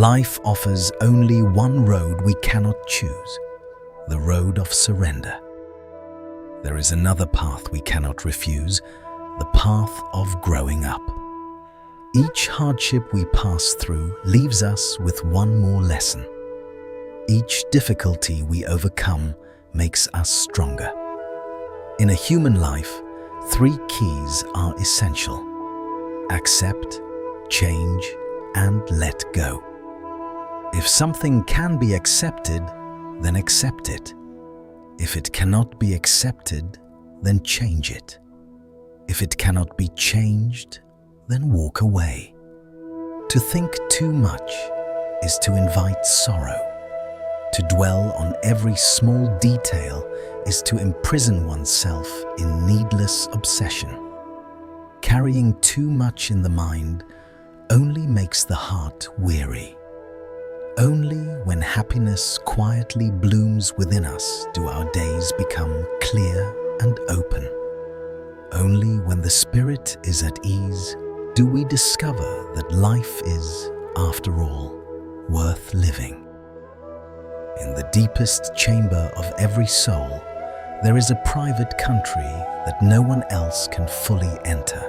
Life offers only one road we cannot choose, the road of surrender. There is another path we cannot refuse, the path of growing up. Each hardship we pass through leaves us with one more lesson. Each difficulty we overcome makes us stronger. In a human life, 3 keys are essential: accept, change, and let go. If something can be accepted, then accept it. If it cannot be accepted, then change it. If it cannot be changed, then walk away. To think too much is to invite sorrow. To dwell on every small detail is to imprison oneself in needless obsession. Carrying too much in the mind only makes the heart weary. Only when happiness quietly blooms within us do our days become clear and open. Only when the spirit is at ease do we discover that life is, after all, worth living. In the deepest chamber of every soul, there is a private country that no one else can fully enter.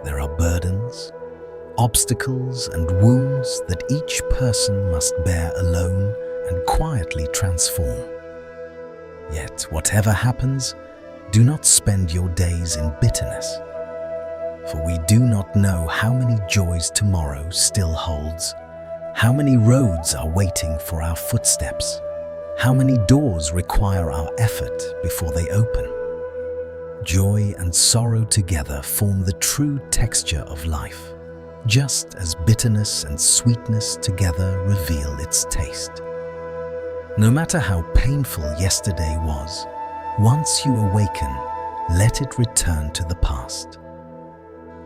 There are burdens, obstacles, and wounds that each person must bear alone and quietly transform. Yet, whatever happens, do not spend your days in bitterness, for we do not know how many joys tomorrow still holds, how many roads are waiting for our footsteps, how many doors require our effort before they open. Joy and sorrow together form the true texture of life, just as bitterness and sweetness together reveal its taste. No matter how painful yesterday was, once you awaken, let it return to the past.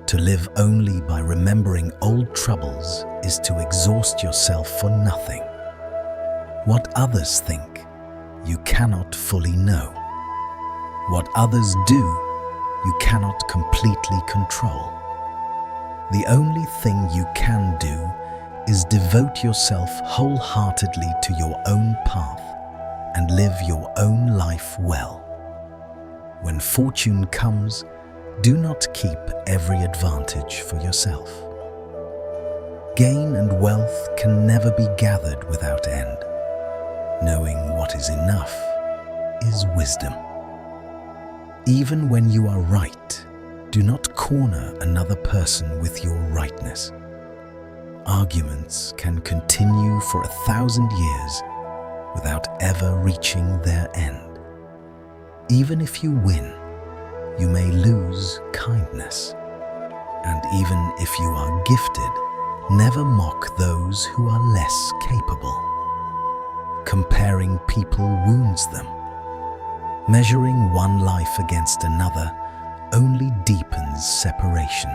To live only by remembering old troubles is to exhaust yourself for nothing. What others think, you cannot fully know. What others do, you cannot completely control. The only thing you can do is devote yourself wholeheartedly to your own path and live your own life well. When fortune comes, do not keep every advantage for yourself. Gain and wealth can never be gathered without end. Knowing what is enough is wisdom. Even when you are right, do not corner another person with your rightness. Arguments can continue for 1,000 years without ever reaching their end. Even if you win, you may lose kindness. And even if you are gifted, never mock those who are less capable. Comparing people wounds them. Measuring one life against another only deepens separation.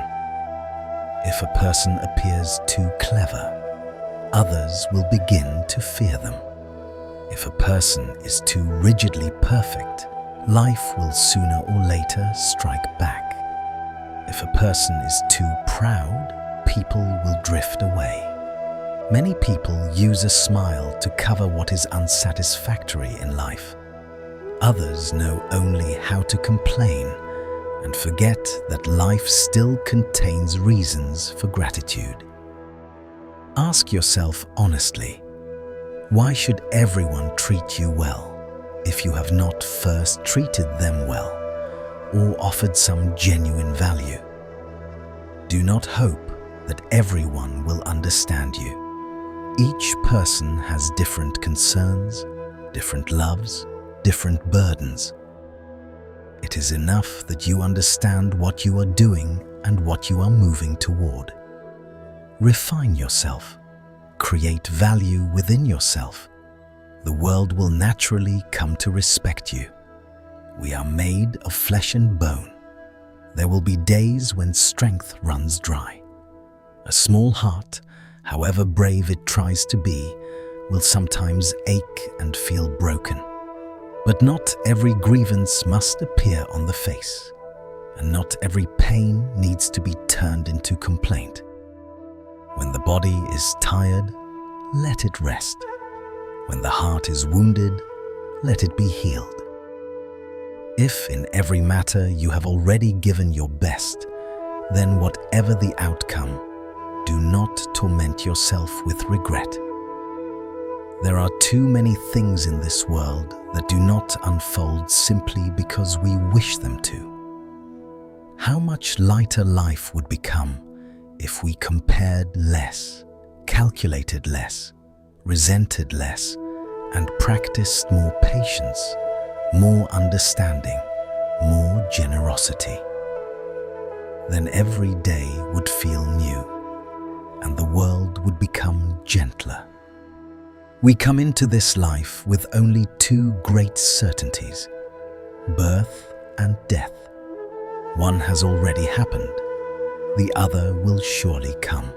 If a person appears too clever, others will begin to fear them. If a person is too rigidly perfect, life will sooner or later strike back. If a person is too proud, people will drift away. Many people use a smile to cover what is unsatisfactory in life. Others know only how to complain and forget that life still contains reasons for gratitude. Ask yourself honestly, why should everyone treat you well if you have not first treated them well or offered some genuine value? Do not hope that everyone will understand you. Each person has different concerns, different loves, different burdens. It is enough that you understand what you are doing and what you are moving toward. Refine yourself. Create value within yourself. The world will naturally come to respect you. We are made of flesh and bone. There will be days when strength runs dry. A small heart, however brave it tries to be, will sometimes ache and feel broken. But not every grievance must appear on the face, and not every pain needs to be turned into complaint. When the body is tired, let it rest. When the heart is wounded, let it be healed. If in every matter you have already given your best, then whatever the outcome, do not torment yourself with regret. There are too many things in this world that do not unfold simply because we wish them to. How much lighter life would become if we compared less, calculated less, resented less, and practiced more patience, more understanding, more generosity. Then every day would feel new, and the world would become gentler. We come into this life with only two great certainties: birth and death. One has already happened, the other will surely come.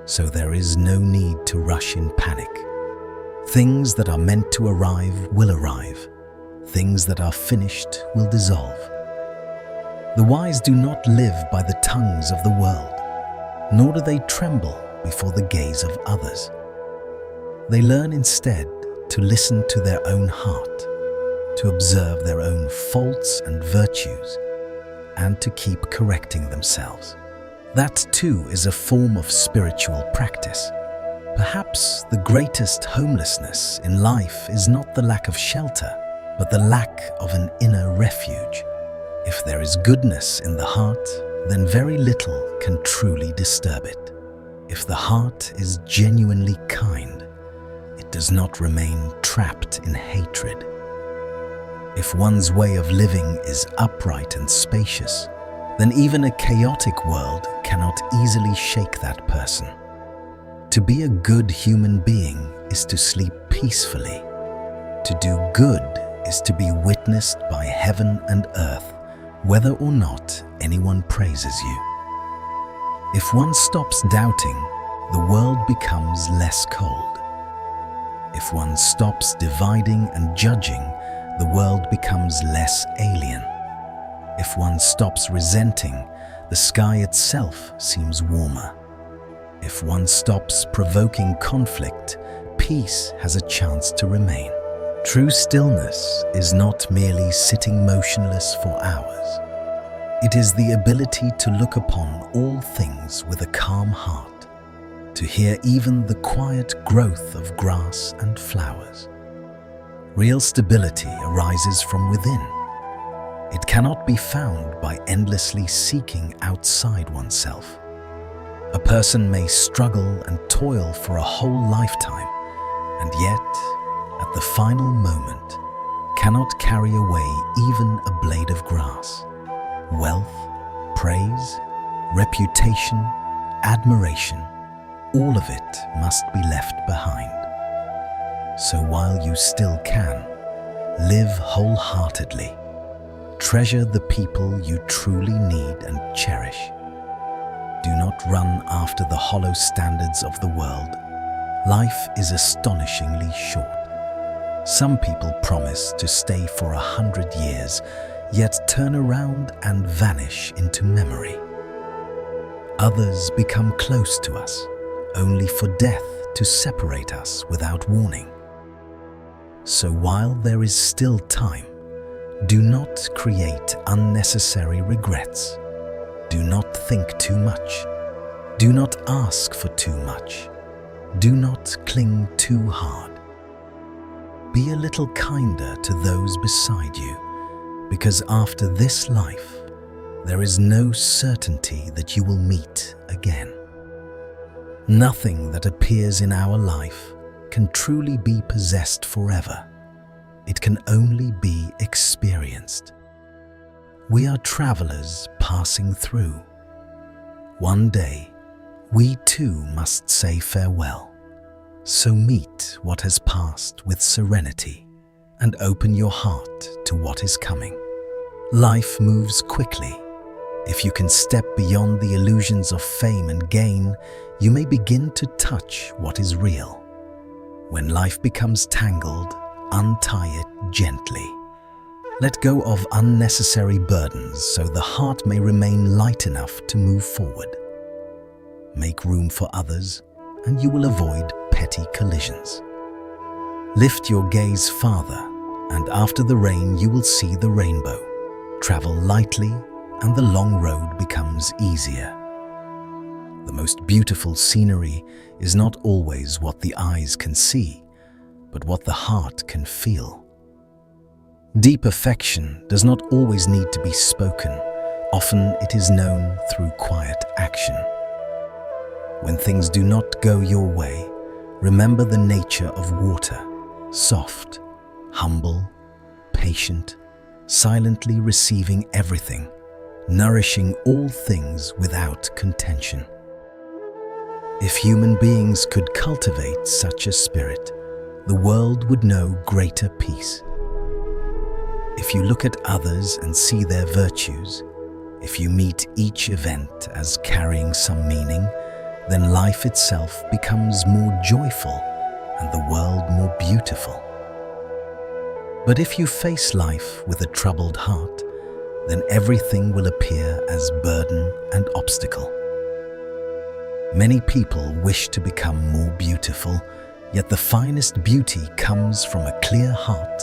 So there is no need to rush in panic. Things that are meant to arrive will arrive. Things that are finished will dissolve. The wise do not live by the tongues of the world, nor do they tremble before the gaze of others. They learn instead to listen to their own heart, to observe their own faults and virtues, and to keep correcting themselves. That too is a form of spiritual practice. Perhaps the greatest homelessness in life is not the lack of shelter, but the lack of an inner refuge. If there is goodness in the heart, then very little can truly disturb it. If the heart is genuinely kind, it does not remain trapped in hatred. If one's way of living is upright and spacious, then even a chaotic world cannot easily shake that person. To be a good human being is to sleep peacefully. To do good is to be witnessed by heaven and earth, whether or not anyone praises you. If one stops doubting, the world becomes less cold. If one stops dividing and judging, the world becomes less alien. If one stops resenting, the sky itself seems warmer. If one stops provoking conflict, peace has a chance to remain. True stillness is not merely sitting motionless for hours. It is the ability to look upon all things with a calm heart, to hear even the quiet growth of grass and flowers. Real stability arises from within. It cannot be found by endlessly seeking outside oneself. A person may struggle and toil for a whole lifetime, and yet, at the final moment, cannot carry away even a blade of grass. Wealth, praise, reputation, admiration, all of it must be left behind. So while you still can, live wholeheartedly. Treasure the people you truly need and cherish. Do not run after the hollow standards of the world. Life is astonishingly short. Some people promise to stay for 100 years, yet turn around and vanish into memory. Others become close to us, only for death to separate us without warning. So while there is still time, do not create unnecessary regrets. Do not think too much. Do not ask for too much. Do not cling too hard. Be a little kinder to those beside you, because after this life, there is no certainty that you will meet again. Nothing that appears in our life can truly be possessed forever. It can only be experienced. We are travelers passing through. One day, we too must say farewell. So meet what has passed with serenity and open your heart to what is coming. Life moves quickly. If you can step beyond the illusions of fame and gain, you may begin to touch what is real. When life becomes tangled, untie it gently. Let go of unnecessary burdens so the heart may remain light enough to move forward. make room for others, and you will avoid petty collisions. Lift your gaze farther, and after the rain you will see the rainbow. Travel lightly, and the long road becomes easier. The most beautiful scenery is not always what the eyes can see, but what the heart can feel. Deep affection does not always need to be spoken. Often it is known through quiet action. When things do not go your way, remember the nature of water, soft, humble, patient, silently receiving everything, nourishing all things without contention. If human beings could cultivate such a spirit, the world would know greater peace. If you look at others and see their virtues, if you meet each event as carrying some meaning, then life itself becomes more joyful and the world more beautiful. But if you face life with a troubled heart, then everything will appear as burden and obstacle. Many people wish to become more beautiful, yet the finest beauty comes from a clear heart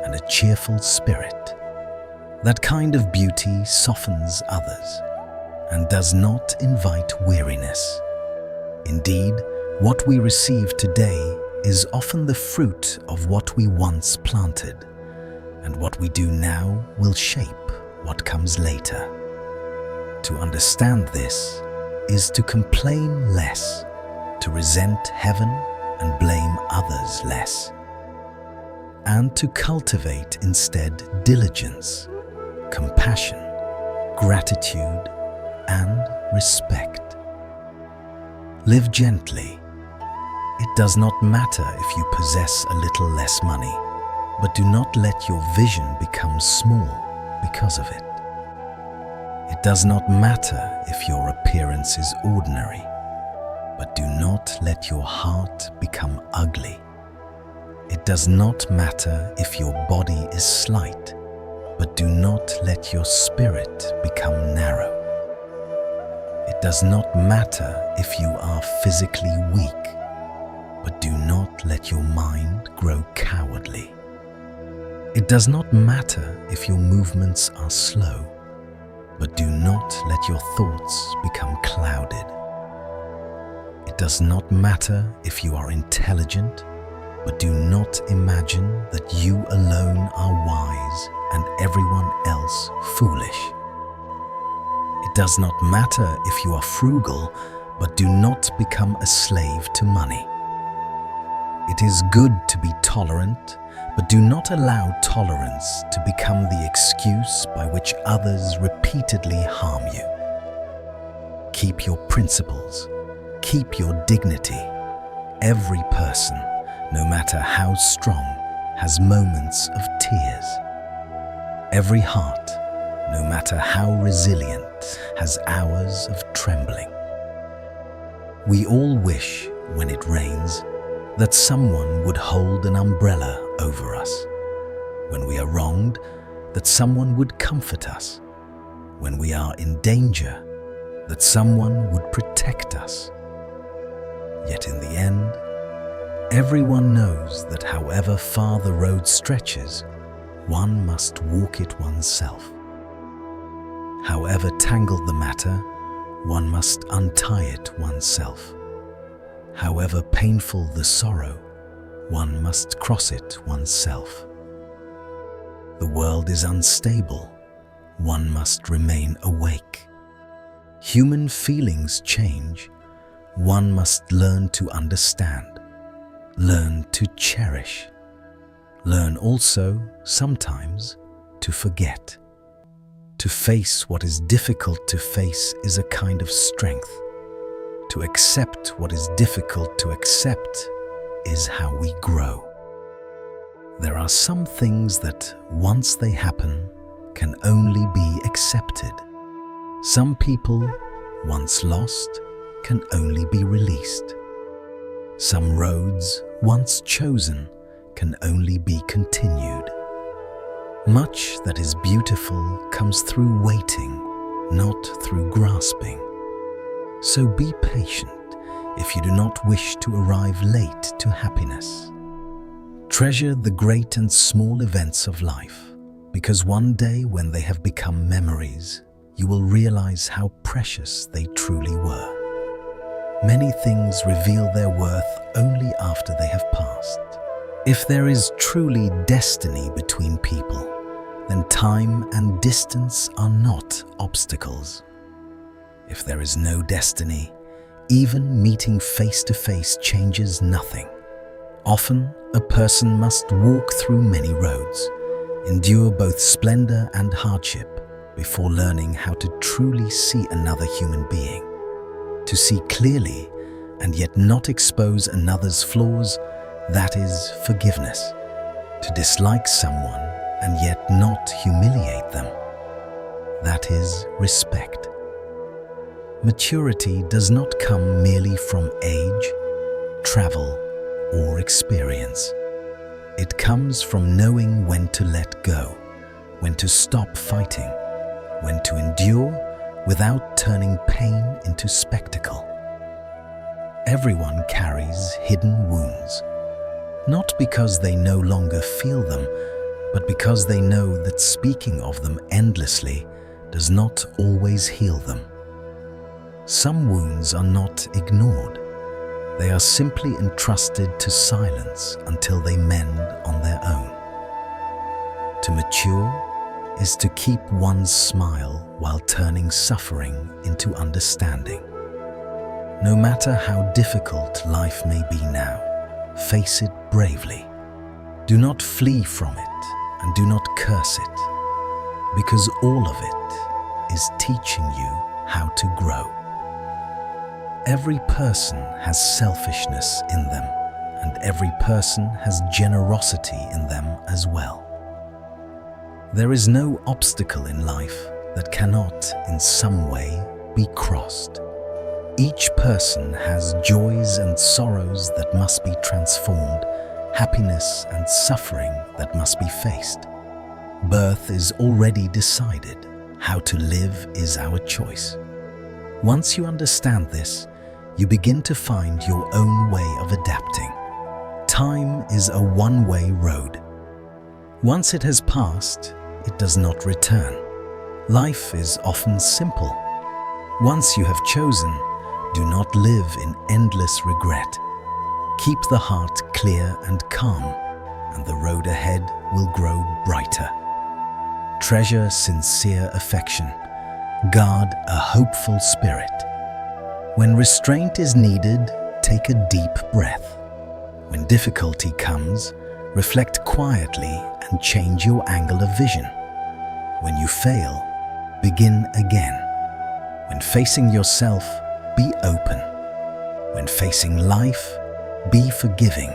and a cheerful spirit. That kind of beauty softens others and does not invite weariness. Indeed, what we receive today is often the fruit of what we once planted, and what we do now will shape what comes later. To understand this is to complain less, to resent heaven and blame others less, and to cultivate instead diligence, compassion, gratitude, and respect. Live gently. It does not matter if you possess a little less money, but do not let your vision become small because of it. It does not matter if your appearance is ordinary, but do not let your heart become ugly. It does not matter if your body is slight, but do not let your spirit become narrow. It does not matter if you are physically weak, but do not let your mind grow cowardly. It does not matter if your movements are slow, but do not let your thoughts become clouded. It does not matter if you are intelligent, but do not imagine that you alone are wise and everyone else foolish. It does not matter if you are frugal, but do not become a slave to money. It is good to be tolerant, but do not allow tolerance to become the excuse by which others repeatedly harm you. Keep your principles, keep your dignity. Every person, no matter how strong, has moments of tears. Every heart, no matter how resilient, has hours of trembling. We all wish, when it rains, that someone would hold an umbrella over us. When we are wronged, that someone would comfort us. When we are in danger, that someone would protect us. Yet in the end, everyone knows that however far the road stretches, one must walk it oneself. However tangled the matter, one must untie it oneself. However painful the sorrow, one must cross it oneself. The world is unstable, one must remain awake. Human feelings change, one must learn to understand, learn to cherish, learn also, sometimes, to forget. To face what is difficult to face is a kind of strength. To accept what is difficult to accept is how we grow. There are some things that, once they happen, can only be accepted. Some people, once lost, can only be released. Some roads, once chosen, can only be continued. Much that is beautiful comes through waiting, not through grasping. So be patient if you do not wish to arrive late to happiness. Treasure the great and small events of life, because one day when they have become memories, you will realize how precious they truly were. Many things reveal their worth only after they have passed. If there is truly destiny between people, then time and distance are not obstacles. If there is no destiny, even meeting face to face changes nothing. Often, a person must walk through many roads, endure both splendor and hardship before learning how to truly see another human being. To see clearly and yet not expose another's flaws, that is forgiveness. To dislike someone and yet not humiliate them, that is respect. Maturity does not come merely from age, travel, or experience. It comes from knowing when to let go, when to stop fighting, when to endure without turning pain into spectacle. Everyone carries hidden wounds, not because they no longer feel them, but because they know that speaking of them endlessly does not always heal them. Some wounds are not ignored. They are simply entrusted to silence until they mend on their own. To mature is to keep one's smile while turning suffering into understanding. No matter how difficult life may be now, face it bravely. Do not flee from it and do not curse it, because all of it is teaching you how to grow. Every person has selfishness in them, and every person has generosity in them as well. There is no obstacle in life that cannot, in some way, be crossed. Each person has joys and sorrows that must be transformed, happiness and suffering that must be faced. Birth is already decided. How to live is our choice. Once you understand this, you begin to find your own way of adapting. Time is a one-way road. Once it has passed, it does not return. Life is often simple. Once you have chosen, do not live in endless regret. Keep the heart clear and calm, and the road ahead will grow brighter. Treasure sincere affection. Guard a hopeful spirit. When restraint is needed, take a deep breath. When difficulty comes, reflect quietly and change your angle of vision. When you fail, begin again. When facing yourself, be open. When facing life, be forgiving.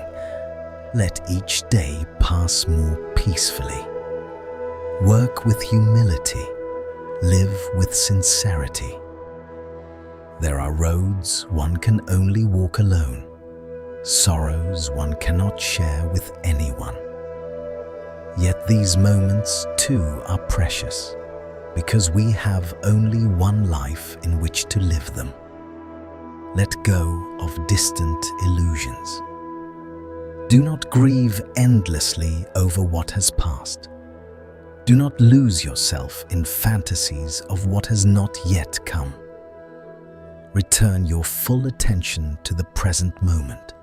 Let each day pass more peacefully. Work with humility. Live with sincerity. There are roads one can only walk alone, sorrows one cannot share with anyone. Yet these moments too are precious, because we have only one life in which to live them. Let go of distant illusions. Do not grieve endlessly over what has passed. Do not lose yourself in fantasies of what has not yet come. Return your full attention to the present moment.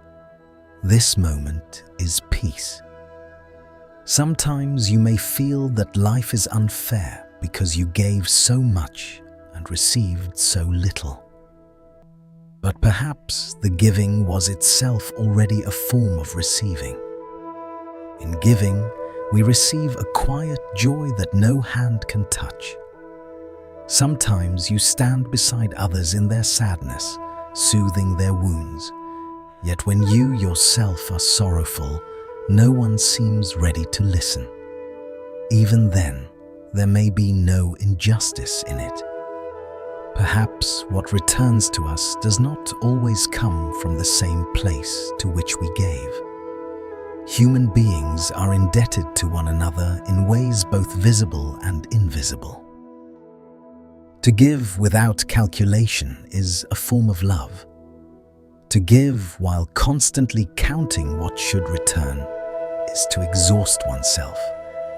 This moment is peace. Sometimes you may feel that life is unfair because you gave so much and received so little. But perhaps the giving was itself already a form of receiving. In giving, we receive a quiet joy that no hand can touch. Sometimes you stand beside others in their sadness, soothing their wounds. Yet when you yourself are sorrowful, no one seems ready to listen. Even then, there may be no injustice in it. Perhaps what returns to us does not always come from the same place to which we gave. Human beings are indebted to one another in ways both visible and invisible. To give without calculation is a form of love. To give while constantly counting what should return is to exhaust oneself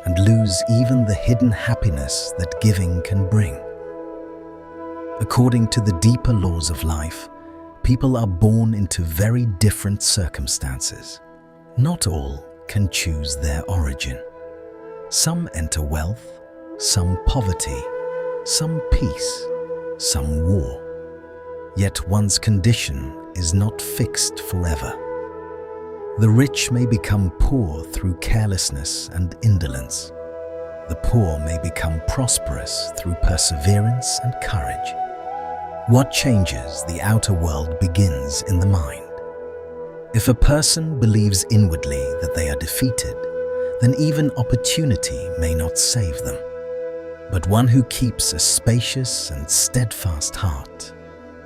and lose even the hidden happiness that giving can bring. According to the deeper laws of life, people are born into very different circumstances. Not all can choose their origin. Some enter wealth, some poverty, some peace, some war. Yet one's condition is not fixed forever. The rich may become poor through carelessness and indolence. The poor may become prosperous through perseverance and courage. What changes the outer world begins in the mind. If a person believes inwardly that they are defeated, then even opportunity may not save them. But one who keeps a spacious and steadfast heart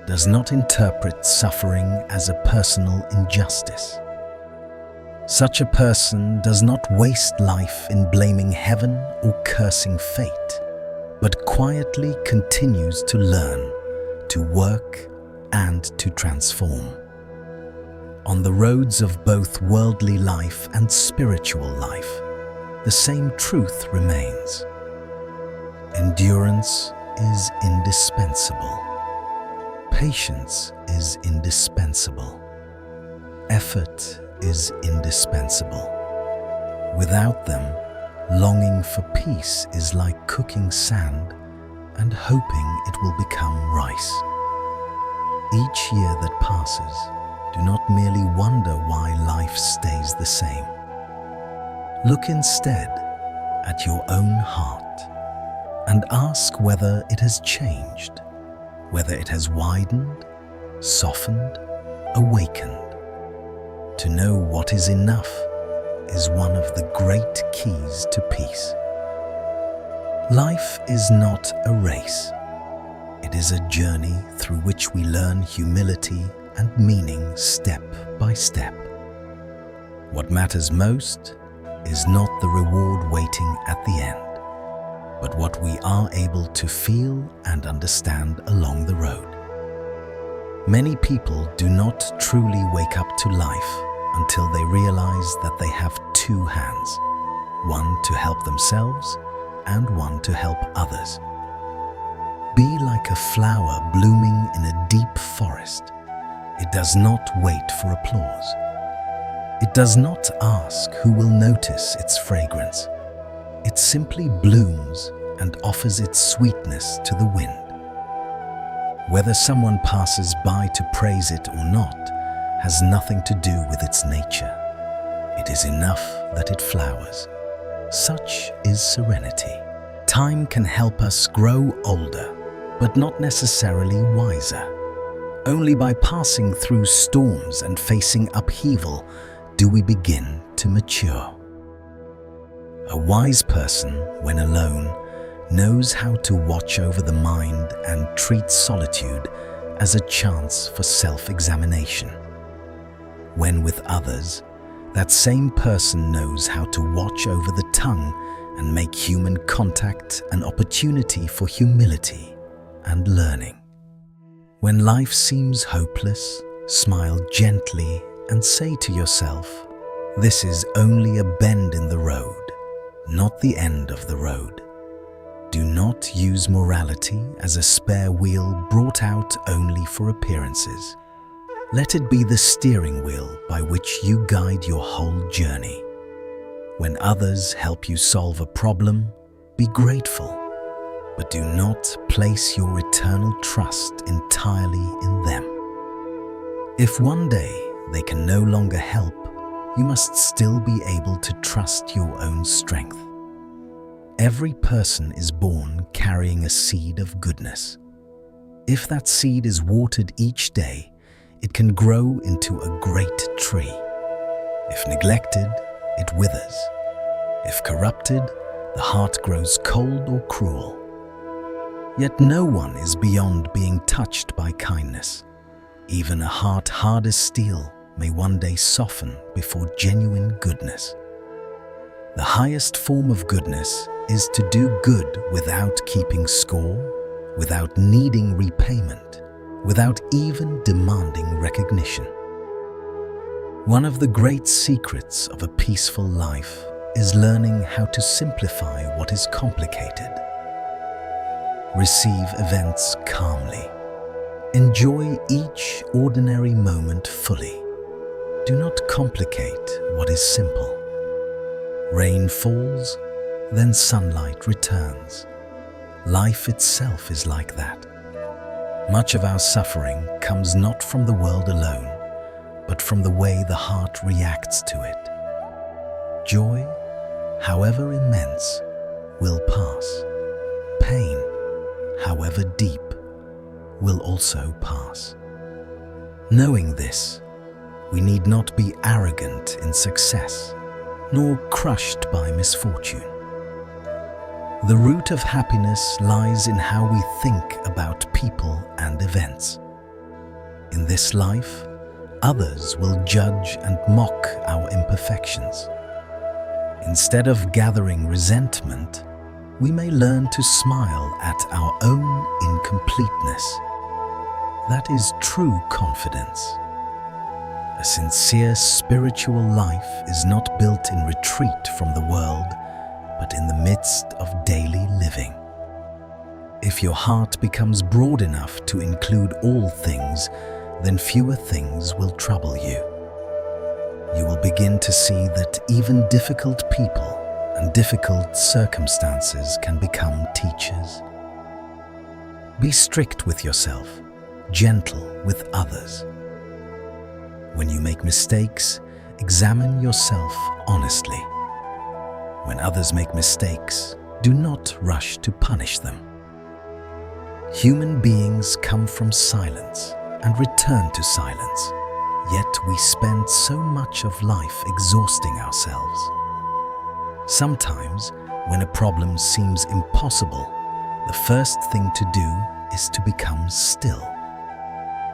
does not interpret suffering as a personal injustice. Such a person does not waste life in blaming heaven or cursing fate, but quietly continues to learn, to work, and to transform. On the roads of both worldly life and spiritual life, the same truth remains. Endurance is indispensable. Patience is indispensable. Effort is indispensable. Without them, longing for peace is like cooking sand and hoping it will become rice. Each year that passes, do not merely wonder why life stays the same. Look instead at your own heart and ask whether it has changed, whether it has widened, softened, awakened. To know what is enough is one of the great keys to peace. Life is not a race. It is a journey through which we learn humility and meaning step by step. What matters most is not the reward waiting at the end, but what we are able to feel and understand along the road. Many people do not truly wake up to life until they realize that they have two hands, one to help themselves and one to help others. Be like a flower blooming in a deep forest. It does not wait for applause. It does not ask who will notice its fragrance. It simply blooms and offers its sweetness to the wind. Whether someone passes by to praise it or not has nothing to do with its nature. It is enough that it flowers. Such is serenity. Time can help us grow older, but not necessarily wiser. Only by passing through storms and facing upheaval do we begin to mature. A wise person, when alone, knows how to watch over the mind and treat solitude as a chance for self-examination. When with others, that same person knows how to watch over the tongue and make human contact an opportunity for humility and learning. When life seems hopeless, smile gently and say to yourself, "This is only a bend in the road, not the end of the road." Do not use morality as a spare wheel brought out only for appearances. Let it be the steering wheel by which you guide your whole journey. When others help you solve a problem, be grateful, but do not place your eternal trust entirely in them. If one day they can no longer help, you must still be able to trust your own strength. Every person is born carrying a seed of goodness. If that seed is watered each day, it can grow into a great tree. If neglected, it withers. If corrupted, the heart grows cold or cruel. Yet no one is beyond being touched by kindness. Even a heart hard as steel may one day soften before genuine goodness. The highest form of goodness is to do good without keeping score without needing repayment, without even demanding recognition. One of the great secrets of a peaceful life is learning how to simplify what is complicated. Receive events calmly. Enjoy each ordinary moment fully. Do not complicate what is simple. Rain falls, then sunlight returns. Life itself is like that. Much of our suffering comes not from the world alone, but from the way the heart reacts to it. Joy, however immense, will pass. Pain, however deep, will also pass. Knowing this, we need not be arrogant in success, nor crushed by misfortune. The root of happiness lies in how we think about people and events. In this life, others will judge and mock our imperfections. Instead of gathering resentment, we may learn to smile at our own incompleteness. That is true confidence. A sincere spiritual life is not built in retreat from the world, but in the midst of daily living. If your heart becomes broad enough to include all things, then fewer things will trouble you. You will begin to see that even difficult people and difficult circumstances can become teachers. Be strict with yourself, gentle with others. When you make mistakes, examine yourself honestly. When others make mistakes, do not rush to punish them. Human beings come from silence and return to silence, yet we spend so much of life exhausting ourselves. Sometimes, when a problem seems impossible, the first thing to do is to become still.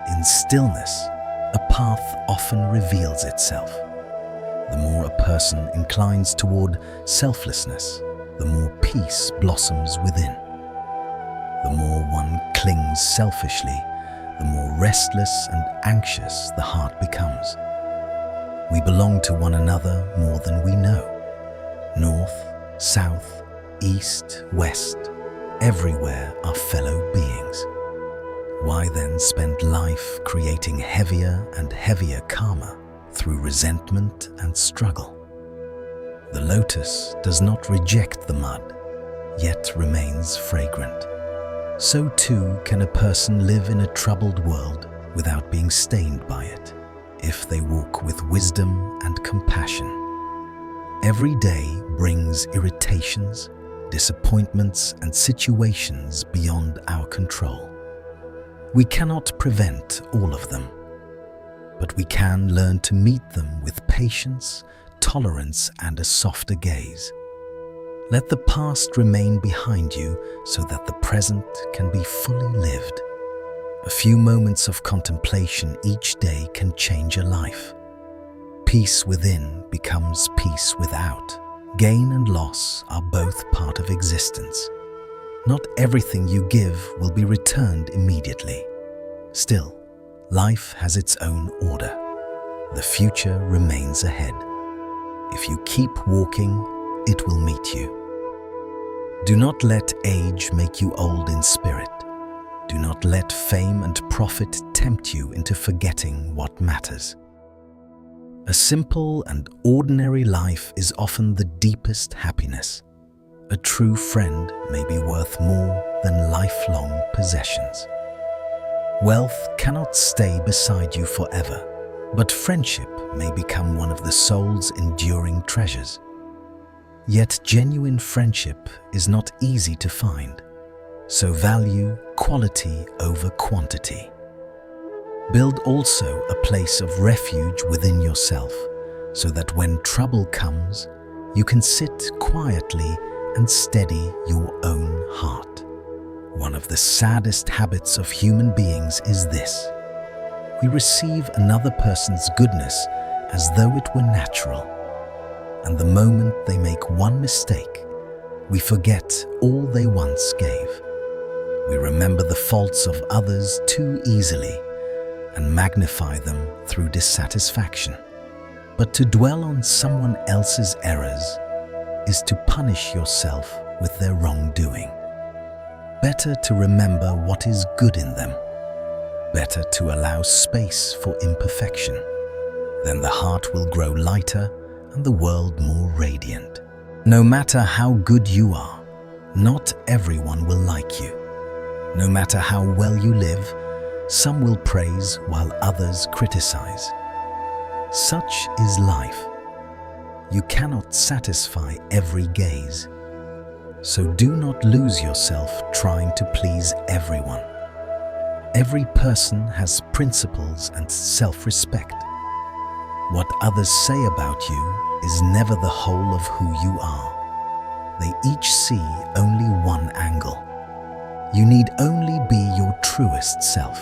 In stillness, a path often reveals itself. The more a person inclines toward selflessness, the more peace blossoms within. The more one clings selfishly, the more restless and anxious the heart becomes. We belong to one another more than we know. North, south, east, west, everywhere are fellow beings. Why then spend life creating heavier and heavier karma through resentment and struggle? The lotus does not reject the mud, yet remains fragrant. So too can a person live in a troubled world without being stained by it, if they walk with wisdom and compassion. Every day brings irritations, disappointments, and situations beyond our control. We cannot prevent all of them, but we can learn to meet them with patience, tolerance, and a softer gaze. Let the past remain behind you so that the present can be fully lived. A few moments of contemplation each day can change a life. Peace within becomes peace without. Gain and loss are both part of existence. Not everything you give will be returned immediately. Still, life has its own order. The future remains ahead. If you keep walking, it will meet you. Do not let age make you old in spirit. Do not let fame and profit tempt you into forgetting what matters. A simple and ordinary life is often the deepest happiness. A true friend may be worth more than lifelong possessions. Wealth cannot stay beside you forever, but friendship may become one of the soul's enduring treasures. Yet genuine friendship is not easy to find, so value quality over quantity. Build also a place of refuge within yourself, so that when trouble comes, you can sit quietly and steady your own heart. One of the saddest habits of human beings is this. We receive another person's goodness as though it were natural. And the moment they make one mistake, we forget all they once gave. We remember the faults of others too easily and magnify them through dissatisfaction. But to dwell on someone else's errors is to punish yourself with their wrongdoing. Better to remember what is good in them. Better to allow space for imperfection. Then the heart will grow lighter and the world more radiant. No matter how good you are, not everyone will like you. No matter how well you live, some will praise while others criticize. Such is life. You cannot satisfy every gaze. So do not lose yourself trying to please everyone. Every person has principles and self-respect. What others say about you is never the whole of who you are. They each see only one angle. You need only be your truest self.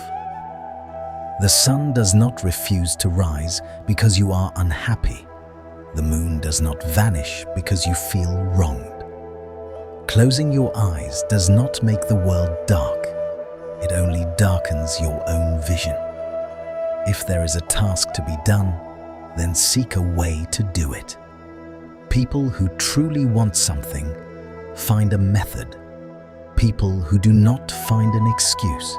The sun does not refuse to rise because you are unhappy. The moon does not vanish because you feel wronged. Closing your eyes does not make the world dark. It only darkens your own vision. If there is a task to be done, then seek a way to do it. People who truly want something find a method. People who do not find an excuse.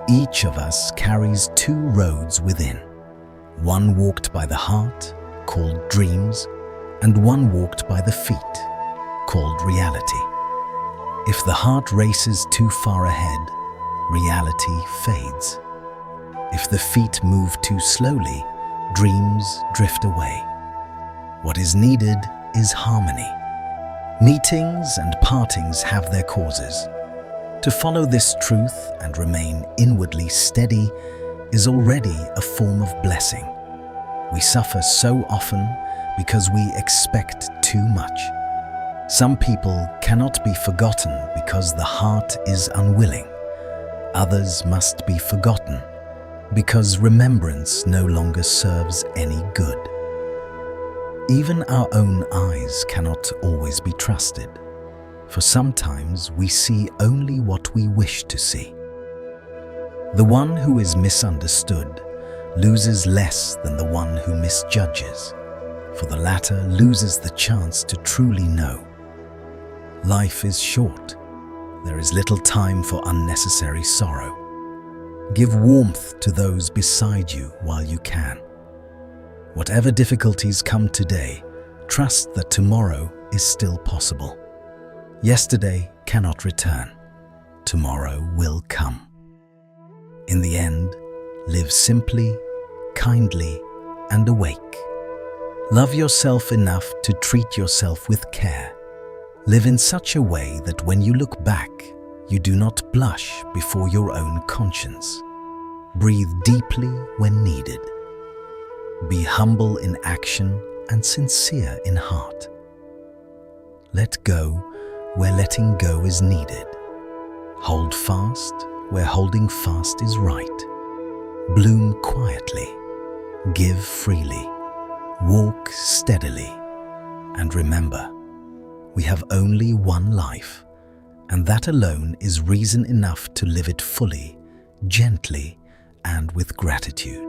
Each of us carries two roads within. One walked by the heart, called dreams, and one walked by the feet, called reality. If the heart races too far ahead, reality fades. If the feet move too slowly, dreams drift away. What is needed is harmony. Meetings and partings have their causes. To follow this truth and remain inwardly steady is already a form of blessing. We suffer so often because we expect too much. Some people cannot be forgotten because the heart is unwilling. Others must be forgotten because remembrance no longer serves any good. Even our own eyes cannot always be trusted, for sometimes we see only what we wish to see. The one who is misunderstood loses less than the one who misjudges, for the latter loses the chance to truly know. Life is short. There is little time for unnecessary sorrow. Give warmth to those beside you while you can. Whatever difficulties come today, trust that tomorrow is still possible. Yesterday cannot return. Tomorrow will come. In the end, live simply, kindly, and awake. Love yourself enough to treat yourself with care. Live in such a way that when you look back, you do not blush before your own conscience. Breathe deeply when needed. Be humble in action and sincere in heart. Let go where letting go is needed. Hold fast where holding fast is right. Bloom quietly. Give freely. Walk steadily. And remember, we have only one life, and that alone is reason enough to live it fully, gently, and with gratitude.